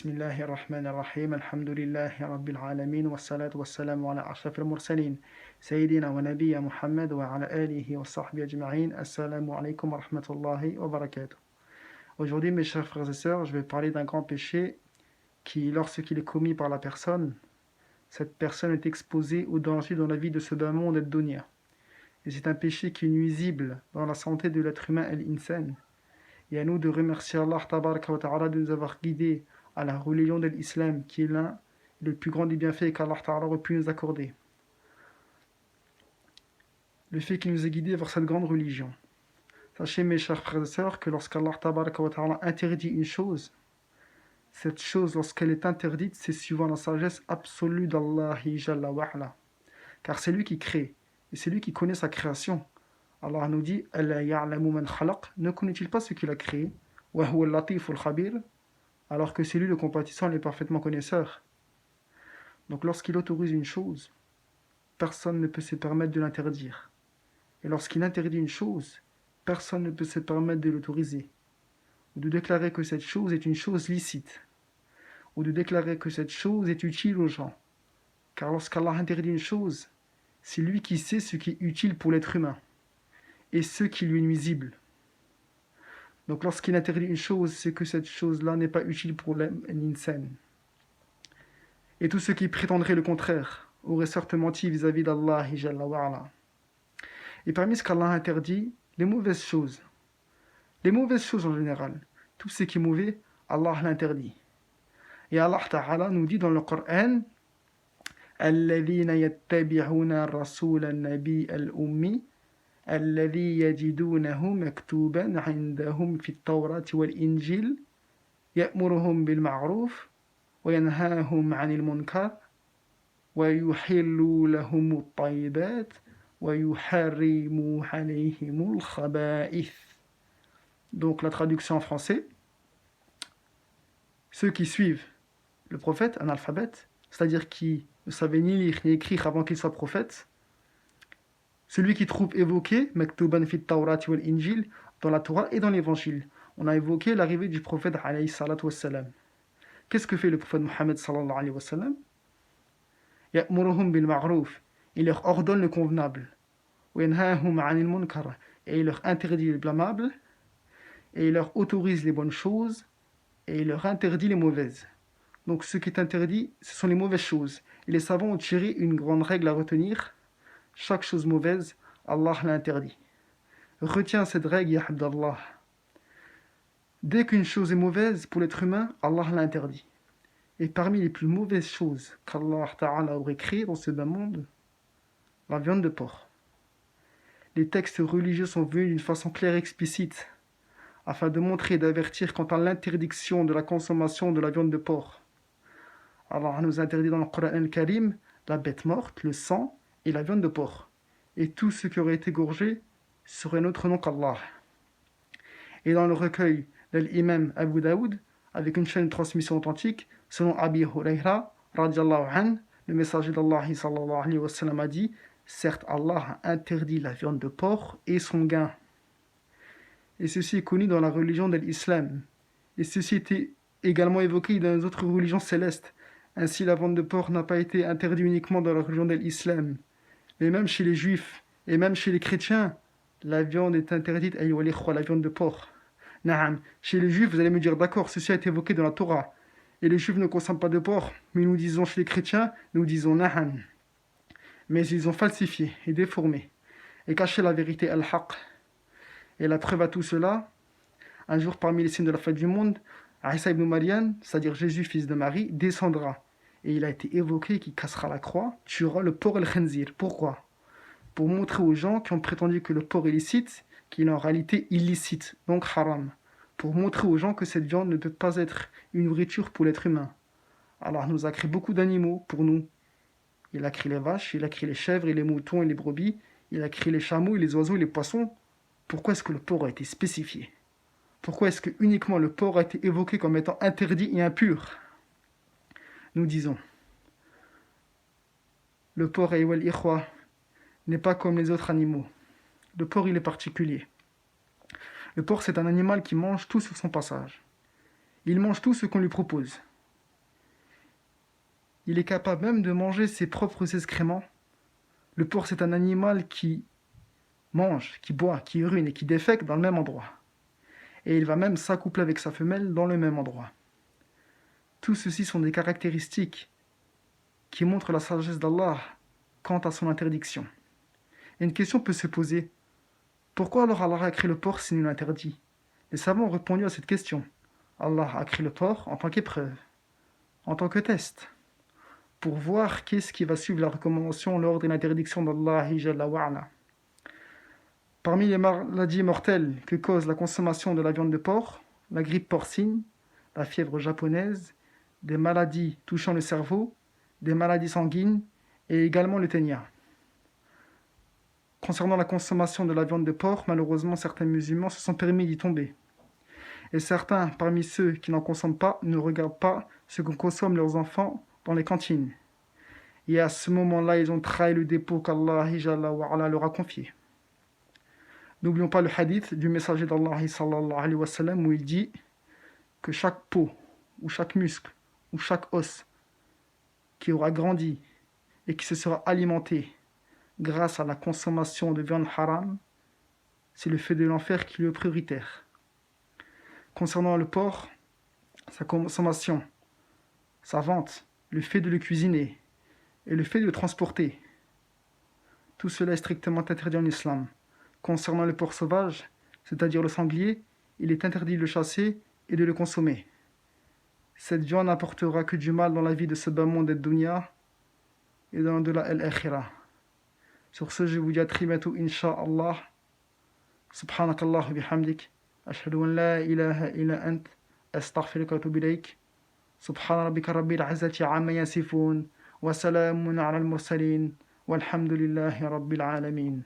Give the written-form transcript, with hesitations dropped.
بسم الله الرحمن الرحيم الحمد لله رب العالمين والصلاة والسلام على أشرف المرسلين سيدنا ونبي محمد وعلى آله وصحبه أجمعين السلام عليكم ورحمة الله وبركاته. Aujourd'hui, mes chers frères et sœurs, je vais parler d'un grand péché qui, lorsqu'il est commis par la personne, cette personne est exposée au danger dans la vie de ce bas monde et de dunya. Et c'est un péché qui est nuisible dans la santé de l'être humain et l'insan. Et à nous de remercier Allah tabaraka wa ta'ala de nous avoir guidés à la religion de l'islam, qui est l'un des plus grands des bienfaits qu'Allah ta'ala aurait pu nous accorder. Le fait qu'il nous ait guidés vers cette grande religion. Sachez, mes chers frères et sœurs, que lorsqu'Allah tabaraka wa ta'ala interdit une chose, cette chose, lorsqu'elle est interdite, c'est suivant la sagesse absolue d'Allah Jalla wa ala. Car c'est lui qui crée, et c'est lui qui connaît sa création. Allah nous dit Alla ya'lamu man khalaq, ne connaît-il pas ce qu'il a créé, wa huwa al-latif al-khabir, alors que c'est lui le compatissant et le parfaitement connaisseur. Donc lorsqu'il autorise une chose, personne ne peut se permettre de l'interdire. Et lorsqu'il interdit une chose, personne ne peut se permettre de l'autoriser, ou de déclarer que cette chose est une chose licite, ou de déclarer que cette chose est utile aux gens. Car lorsqu'Allah interdit une chose, c'est lui qui sait ce qui est utile pour l'être humain, et ce qui lui est nuisible. Donc lorsqu'il interdit une chose, c'est que cette chose-là n'est pas utile pour l'insan. Et tous ceux qui prétendraient le contraire auraient certes menti vis-à-vis d'Allah Jalla wa ala. Et parmi ce qu'Allah interdit, les mauvaises choses. Les mauvaises choses en général. Tout ce qui est mauvais, Allah l'interdit. Et Allah Ta'ala nous dit dans le Coran الذين يتبعون الرسول النبي الأمي الذي يجدونه مكتوبا عندهم في التوراة والإنجيل يأمرهم بالمعروف وينهاهم عن المنكر ويحل لهم الطيبات ويحرم عليهم الخبائث. Donc la traduction en français, ceux qui suivent le prophète, un alphabète, c'est-à-dire qui ne savait ni lire ni écrire avant qu'il soit prophète, celui qui trouve évoqué Maktuban fit Tawrat wal Injil dans la Torah et dans l'Évangile. On a évoqué l'arrivée du prophète alayhi salatu wassalam. Qu'est-ce que fait le prophète Mohammed sallallahu alayhi wa sallam? Ya'muruhum bil ma'ruf, il leur ordonne le convenable. Wa yanhahum 'anil munkar, et il leur interdit le blâmable, et il leur autorise les bonnes choses, et il leur interdit les mauvaises. Donc ce qui est interdit, ce sont les mauvaises choses. Et les savants ont tiré une grande règle à retenir. Chaque chose mauvaise, Allah l'a interdit. Retiens cette règle, ya Abdallah. Dès qu'une chose est mauvaise pour l'être humain, Allah l'a interdit. Et parmi les plus mauvaises choses qu'Allah Ta'ala aurait créées dans ce bas monde, la viande de porc. Les textes religieux sont venus d'une façon claire et explicite, afin de montrer et d'avertir quant à l'interdiction de la consommation de la viande de porc. Allah nous interdit dans le Coran al-Karim la bête morte, le sang, et la viande de porc. Et tout ce qui aurait été gorgé serait notre nom qu'Allah. Et dans le recueil de l'imam Abu Daoud, avec une chaîne de transmission authentique, selon Abi Hurayra, radiallahu anhu, le messager d'Allah sallallahu alayhi wa sallam a dit, certes Allah a interdit la viande de porc et son gain. Et ceci est connu dans la religion de l'islam. Et ceci était également évoqué dans les autres religions célestes. Ainsi la viande de porc n'a pas été interdite uniquement dans la religion de l'islam. Mais même chez les juifs et même chez les chrétiens, la viande est interdite, la viande de porc. Naam. Chez les juifs, vous allez me dire, d'accord, ceci a été évoqué dans la Torah. Et les juifs ne consomment pas de porc, mais nous disons chez les chrétiens, nous disons naam. Mais ils ont falsifié et déformé et caché la vérité al-haq. Et la preuve à tout cela, un jour parmi les signes de la fin du monde, Isa ibn Maryam, c'est-à-dire Jésus, fils de Marie, descendra. Et il a été évoqué qu'il cassera la croix, tuera le porc al-khanzir. Pourquoi? Pour montrer aux gens qui ont prétendu que le porc est licite, qu'il est en réalité illicite, donc haram. Pour montrer aux gens que cette viande ne peut pas être une nourriture pour l'être humain. Allah nous a créé beaucoup d'animaux pour nous. Il a créé les vaches, il a créé les chèvres et les moutons et les brebis, il a créé les chameaux et les oiseaux et les poissons. Pourquoi est-ce que le porc a été spécifié? Pourquoi est-ce que uniquement le porc a été évoqué comme étant interdit et impur? Nous disons, le porc n'est pas comme les autres animaux. Le porc, il est particulier. Le porc, c'est un animal qui mange tout sur son passage. Il mange tout ce qu'on lui propose. Il est capable même de manger ses propres excréments. Le porc, c'est un animal qui mange, qui boit, qui urine et qui défèque dans le même endroit. Et il va même s'accoupler avec sa femelle dans le même endroit. Tout ceci sont des caractéristiques qui montrent la sagesse d'Allah quant à son interdiction. Et une question peut se poser, pourquoi alors Allah a créé le porc s'il nous l'interdit? Les savants ont répondu à cette question. Allah a créé le porc en tant qu'épreuve, en tant que test, pour voir qu'est-ce qui va suivre la recommandation, l'ordre et l'interdiction d'Allah Jalla wa Ala. Parmi les maladies mortelles que cause la consommation de la viande de porc, la grippe porcine, la fièvre japonaise, des maladies touchant le cerveau, des maladies sanguines et également le ténia. Concernant la consommation de la viande de porc, malheureusement certains musulmans se sont permis d'y tomber. Et certains parmi ceux qui n'en consomment pas ne regardent pas ce que consomment leurs enfants dans les cantines. Et à ce moment-là, ils ont trahi le dépôt qu'Allah Jalla wa Ala leur a confié. N'oublions pas le hadith du messager d'Allah sallallahu alayhi wa sallam où il dit que chaque peau, ou chaque muscle, ou chaque os qui aura grandi et qui se sera alimenté grâce à la consommation de viande haram, c'est le feu de l'enfer qui lui est prioritaire. Concernant le porc, sa consommation, sa vente, le fait de le cuisiner et le fait de le transporter, tout cela est strictement interdit en islam. Concernant le porc sauvage, c'est-à-dire le sanglier, il est interdit de le chasser et de le consommer. Cette viande n'apportera que du mal dans la vie de ce bas monde et de dunya et dans de la al-akhirah. Sur ce, je vous dis à très bientôt, Inch'Allah. Subhanakallah bihamdik. Ashhadu an la ilaha illa ant. Astaghfiruka wa atubu ilayk. Subhana rabbika rabbil izzati amma yasifun. Wa salamun ala al-mursalin. Walhamdulillahi rabbil alamin.